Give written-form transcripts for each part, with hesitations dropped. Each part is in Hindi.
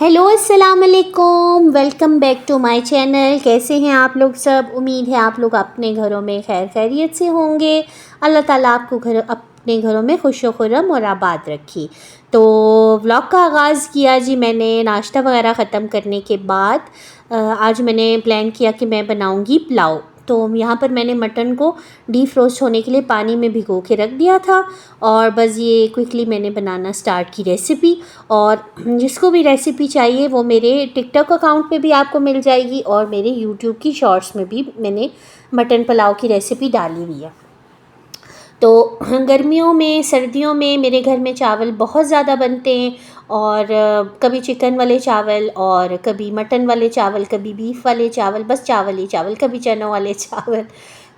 हेलो अस्सलाम वालेकुम, welcome back to my channel. कैसे हैं आप लोग सब? उम्मीद है आप लोग अपने घरों में खैर खैरियत से होंगे। अल्लाह ताला आपको अपने घरों में खुश व खुर्रम और आबाद रखी। तो व्लॉग का आगाज़ किया जी मैंने नाश्ता वगैरह ख़त्म करने के बाद। आज मैंने प्लान किया कि मैं बनाऊंगी पुलाव। तो यहाँ पर मैंने मटन को डीफ्रोस्ट होने के लिए पानी में भिगो के रख दिया था और बस ये क्विकली मैंने बनाना स्टार्ट की रेसिपी। और जिसको भी रेसिपी चाहिए वो मेरे टिकटॉक अकाउंट पे भी आपको मिल जाएगी और मेरे यूट्यूब की शॉर्ट्स में भी मैंने मटन पुलाव की रेसिपी डाली हुई है। तो गर्मियों में सर्दियों में मेरे घर में चावल बहुत ज़्यादा बनते हैं और कभी चिकन वाले चावल और कभी मटन वाले चावल, कभी बीफ वाले चावल, बस चावल ही चावल, कभी चनों वाले चावल।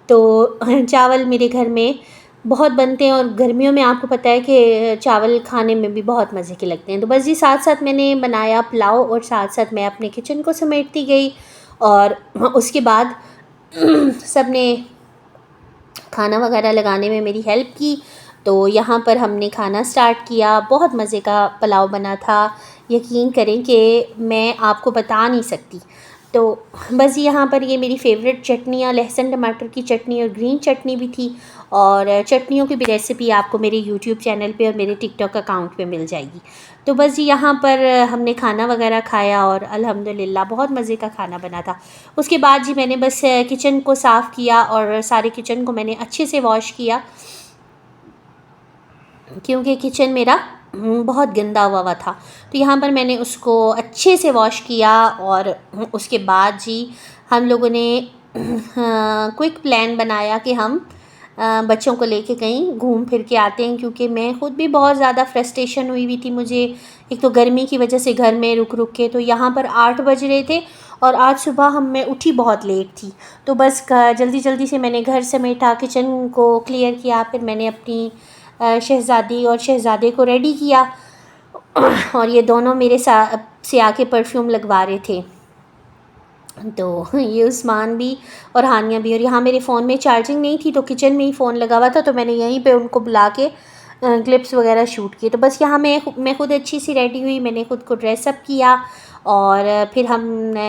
तो चावल मेरे घर में बहुत बनते हैं और गर्मियों में आपको पता है कि चावल खाने में भी बहुत मज़े के लगते हैं। तो बस जी साथ साथ मैंने बनाया पुलाव और साथ साथ मैं अपने किचन को समेटती गई और उसके बाद सब ने खाना वगैरह लगाने में मेरी हेल्प की। तो यहाँ पर हमने खाना स्टार्ट किया। बहुत मज़े का पुलाव बना था, यकीन करें कि मैं आपको बता नहीं सकती। तो बस यहाँ पर ये मेरी फ़ेवरेट चटनियाँ, लहसुन टमाटर की चटनी और ग्रीन चटनी भी थी और चटनियों की भी रेसिपी आपको मेरे यूट्यूब चैनल पे और मेरे टिकटॉक अकाउंट पे मिल जाएगी। तो बस जी यहाँ पर हमने खाना वगैरह खाया और अल्हम्दुलिल्लाह बहुत मज़े का खाना बना था। उसके बाद जी मैंने बस किचन को साफ़ किया और सारे किचन को मैंने अच्छे से वॉश किया क्योंकि किचन मेरा बहुत गंदा हुआ था। तो यहाँ पर मैंने उसको अच्छे से वॉश किया और उसके बाद जी हम लोगों ने क्विक प्लान बनाया कि हम बच्चों को लेके कहीं घूम फिर के आते हैं, क्योंकि मैं ख़ुद भी बहुत ज़्यादा फ्रस्ट्रेशन हुई थी मुझे। एक तो गर्मी की वजह से घर में रुक रुक के, तो यहाँ पर 8 बज रहे थे और आज सुबह मैं उठी बहुत लेट थी। तो बस जल्दी जल्दी से मैंने घर समेटा, किचन को क्लियर किया, फिर मैंने अपनी शहज़ादी और शहज़ादे को रेडी किया और ये दोनों मेरे से आके परफ्यूम लगवा रहे थे। तो ये उस्मान भी और हानिया भी, और यहाँ मेरे फ़ोन में चार्जिंग नहीं थी तो किचन में ही फ़ोन लगा हुआ था, तो मैंने यहीं पे उनको बुला के क्लिप्स वगैरह शूट किए। तो बस यहाँ मैं खुद अच्छी सी रेडी हुई, मैंने ख़ुद को ड्रेसअप किया और फिर हम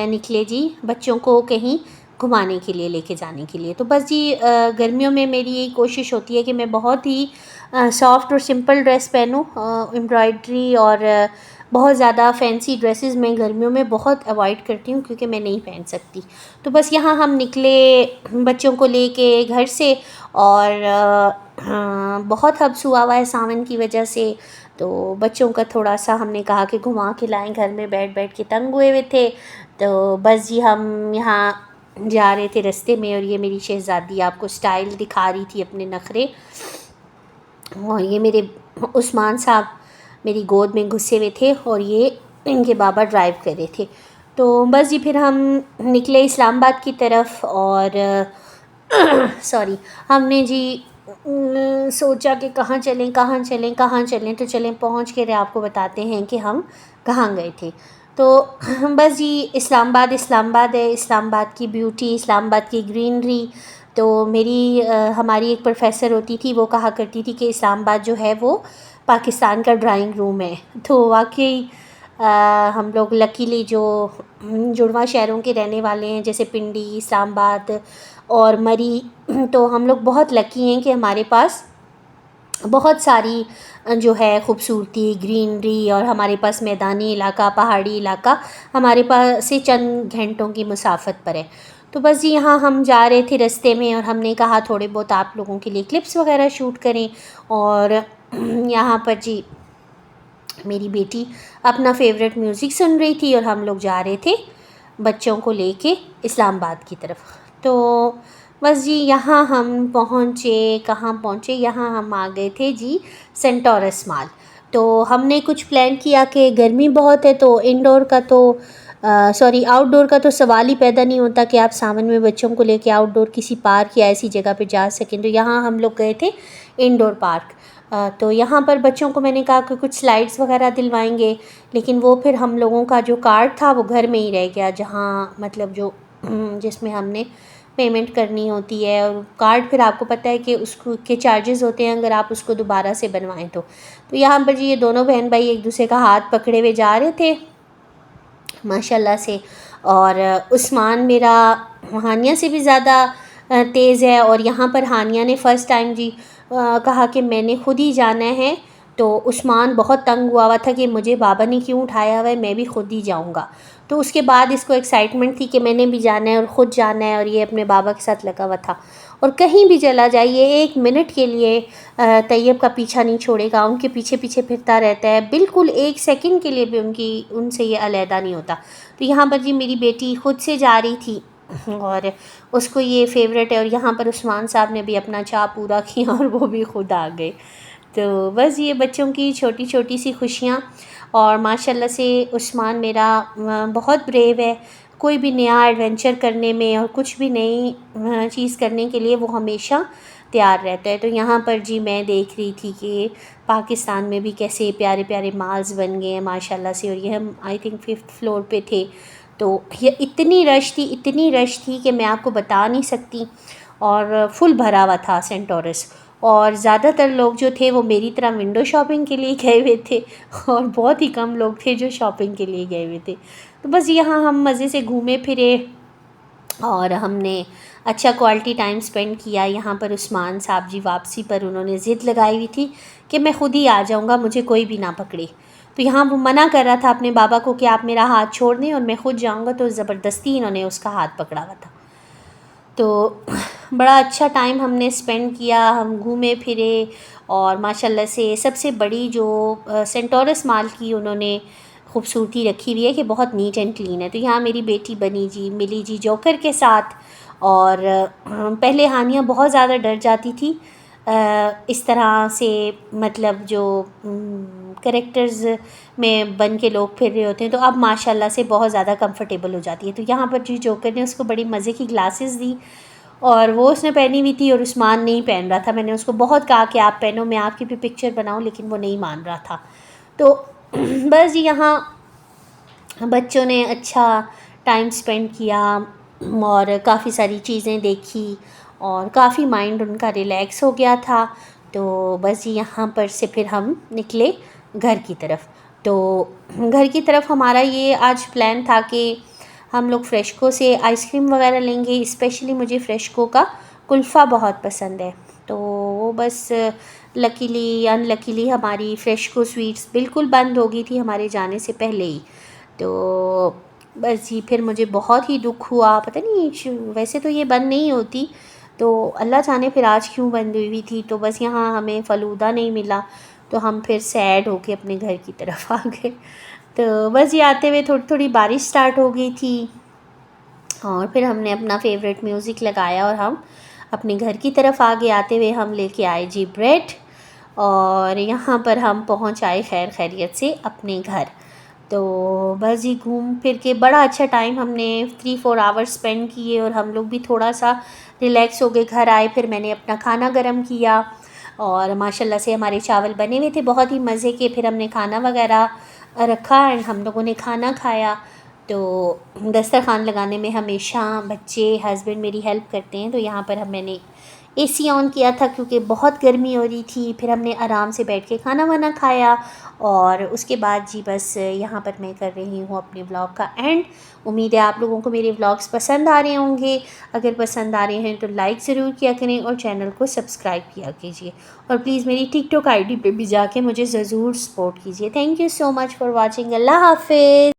निकले जी बच्चों को कहीं घुमाने के लिए, लेके जाने के लिए। तो बस जी गर्मियों में मेरी यही कोशिश होती है कि मैं बहुत ही सॉफ्ट और सिंपल ड्रेस पहनूँ। एम्ब्रॉयड्री और बहुत ज़्यादा फैंसी ड्रेसेस मैं गर्मियों में बहुत अवॉइड करती हूँ क्योंकि मैं नहीं पहन सकती। तो बस यहाँ हम निकले बच्चों को लेके घर से और बहुत हब्स हुआ है सावन की वजह से। तो बच्चों का थोड़ा सा हमने कहा कि घुमा के लाएं, घर में बैठ बैठ के तंग हुए थे। तो बस जी हम यहाँ जा रहे थे रास्ते में और ये मेरी शहज़ादी आपको स्टाइल दिखा रही थी, अपने नखरे। और ये मेरे उस्मान साहब मेरी गोद में घुसे हुए थे और ये इनके बाबा ड्राइव कर रहे थे। तो बस जी फिर हम निकले इस्लामाबाद की तरफ और सॉरी, हमने जी सोचा कि कहाँ चलें कहाँ चलें कहाँ चलें, तो चलें पहुँच के आपको बताते हैं कि हम कहाँ गए थे। तो बस जी इस्लामाबाद है, इस्लामाबाद की ब्यूटी, इस्लामाबाद की ग्रीनरी। तो हमारी एक प्रोफ़ेसर होती थी, वो कहा करती थी कि इस्लामाबाद जो है वो पाकिस्तान का ड्राइंग रूम है। तो वाकई हम लोग लकीली जो जुड़वा शहरों के रहने वाले हैं, जैसे पिंडी, इस्लामाबाद और मरी, तो हम लोग बहुत लकी हैं कि हमारे पास बहुत सारी जो है ख़ूबसूरती, ग्रीनरी और हमारे पास मैदानी इलाका, पहाड़ी इलाका हमारे पास से चंद घंटों की मुसाफत पर है। तो बस जी यहाँ हम जा रहे थे रास्ते में और हमने कहा थोड़े बहुत आप लोगों के लिए क्लिप्स वगैरह शूट करें। और यहाँ पर जी मेरी बेटी अपना फेवरेट म्यूज़िक सुन रही थी और हम लोग जा रहे थे बच्चों को लेके इस्लामाबाद की तरफ। तो बस जी यहाँ हम पहुँचे, कहाँ पहुँचे, यहाँ हम आ गए थे जी सेंटोरस मॉल। तो हमने कुछ प्लान किया कि गर्मी बहुत है तो आउटडोर का तो सवाल ही पैदा नहीं होता कि आप सावन में बच्चों को लेके आउटडोर किसी पार्क या ऐसी जगह पे जा सकें। तो यहाँ हम लोग गए थे इंडोर पार्क। तो यहाँ पर बच्चों को मैंने कहा कि कुछ स्लाइड्स वगैरह दिलवाएंगे, लेकिन वो फिर हम लोगों का जो कार्ड था वो घर में ही रह गया, जहाँ मतलब जो जिसमें हमने पेमेंट करनी होती है। और कार्ड फिर आपको पता है कि उसको के चार्जेस होते हैं अगर आप उसको दोबारा से बनवाएं तो यहाँ पर जी ये दोनों बहन भाई एक दूसरे का हाथ पकड़े हुए जा रहे थे माशाल्लाह से। और उस्मान मेरा हानिया से भी ज़्यादा तेज़ है। और यहाँ पर हानिया ने फ़र्स्ट टाइम जी कहा कि मैंने खुद ही जाना है। तो उस्मान बहुत तंग हुआ था कि मुझे बाबा ने क्यों उठाया हुआ है, मैं भी खुद ही जाऊँगा। तो उसके बाद इसको एक्साइटमेंट थी कि मैंने भी जाना है और ख़ुद जाना है, और ये अपने बाबा के साथ लगा हुआ था। और कहीं भी चला जाए ये 1 मिनट के लिए तैयब का पीछा नहीं छोड़ेगा, उनके पीछे पीछे फिरता रहता है, बिल्कुल 1 सेकंड के लिए भी उनसे ये अलहदा नहीं होता। तो यहाँ पर जी मेरी बेटी ख़ुद से जा रही थी और उसको ये फ़ेवरेट है। और यहाँ पर उस्मान साहब ने भी अपना चाव पूरा किया और वो भी ख़ुद आ गए। तो बस ये बच्चों की छोटी छोटी सी खुशियाँ। और माशाल्लाह से उस्मान मेरा बहुत ब्रेव है। कोई भी नया एडवेंचर करने में और कुछ भी नई चीज़ करने के लिए वो हमेशा तैयार रहता है। तो यहाँ पर जी मैं देख रही थी कि पाकिस्तान में भी कैसे प्यारे प्यारे माल्स बन गए हैं माशाल्लाह से। और ये हम आई थिंक 5th फ्लोर पे थे। तो ये इतनी रश थी कि मैं आपको बता नहीं सकती। और फुल भरा हुआ था सेंटोरस। और ज़्यादातर लोग जो थे वो मेरी तरह विंडो शॉपिंग के लिए गए हुए थे और बहुत ही कम लोग थे जो शॉपिंग के लिए गए हुए थे। तो बस यहाँ हम मज़े से घूमे फिरे और हमने अच्छा क्वालिटी टाइम स्पेंड किया। यहाँ पर उस्मान साहब जी वापसी पर उन्होंने ज़िद लगाई हुई थी कि मैं ख़ुद ही आ जाऊँगा, मुझे कोई भी ना पकड़े। तो यहाँ वो मना कर रहा था अपने बाबा को कि आप मेरा हाथ छोड़ दें और मैं ख़ुद जाऊँगा। तो ज़बरदस्ती इन्होंने उसका हाथ पकड़ा हुआ था। तो बड़ा अच्छा टाइम हमने स्पेंड किया, हम घूमे फिरे। और माशाल्लाह से सबसे बड़ी जो सेंटोरस माल की उन्होंने खूबसूरती रखी हुई है कि बहुत नीट एंड क्लीन है। तो यहाँ मेरी बेटी मिली जी जोकर के साथ। और पहले हानिया बहुत ज़्यादा डर जाती थी इस तरह से, मतलब जो कैरेक्टर्स में बन के लोग फिर रहे होते हैं। तो अब माशाल्लाह से बहुत ज़्यादा कंफर्टेबल हो जाती है। तो यहाँ पर जी जोकर ने उसको बड़ी मज़े की ग्लासेस दी और वो उसने पहनी हुई थी और उस्मान नहीं पहन रहा था। मैंने उसको बहुत कहा कि आप पहनो, मैं आपकी भी पिक्चर बनाऊं, लेकिन वो नहीं मान रहा था। तो बस जी यहाँ बच्चों ने अच्छा टाइम स्पेंड किया और काफ़ी सारी चीज़ें देखी और काफ़ी माइंड उनका रिलैक्स हो गया था। तो बस जी यहाँ पर से फिर हम निकले घर की तरफ। तो घर की तरफ हमारा ये आज प्लान था कि हम लोग फ्रेशको से आइसक्रीम वगैरह लेंगे। स्पेशली मुझे फ्रेशको का कुल्फ़ा बहुत पसंद है। तो वो बस लकीली अनलकीली हमारी फ्रेशको स्वीट्स बिल्कुल बंद हो गई थी हमारे जाने से पहले ही। तो बस जी फिर मुझे बहुत ही दुख हुआ, पता नहीं वैसे तो ये बंद नहीं होती, तो अल्लाह जाने फिर आज क्यों बंद हुई थी। तो बस यहाँ हमें फ़लूदा नहीं मिला, तो हम फिर सैड होके अपने घर की तरफ आ गए। तो बस ये आते हुए थोड़ी थोड़ी बारिश स्टार्ट हो गई थी और फिर हमने अपना फेवरेट म्यूज़िक लगाया और हम अपने घर की तरफ आगे आते हुए हम लेके आए जी ब्रेड। और यहाँ पर हम पहुँच आए खैर खैरियत से अपने घर। तो बस जी घूम फिर के बड़ा अच्छा टाइम हमने 3-4 आवर्स स्पेंड किए और हम लोग भी थोड़ा सा रिलैक्स हो गए। घर आए फिर मैंने अपना खाना गर्म किया और माशाल्लाह से हमारे चावल बने हुए थे बहुत ही मज़े के। फिर हमने खाना वगैरह रखा एंड हम लोगों ने खाना खाया। तो दस्तरखान लगाने में हमेशा बच्चे हस्बैंड मेरी हेल्प करते हैं। तो यहाँ पर मैंने एसी ऑन किया था क्योंकि बहुत गर्मी हो रही थी। फिर हमने आराम से बैठ के खाना वाना खाया और उसके बाद जी बस यहाँ पर मैं कर रही हूँ अपने व्लॉग का एंड। उम्मीद है आप लोगों को मेरे व्लॉग्स पसंद आ रहे होंगे। अगर पसंद आ रहे हैं तो लाइक ज़रूर किया करें और चैनल को सब्सक्राइब किया कीजिए। और प्लीज़ मेरी टिकटॉक आईडी पे भी जाके मुझे ज़रूर सपोर्ट कीजिए। Thank you so much for watching. Allah हाफिज़।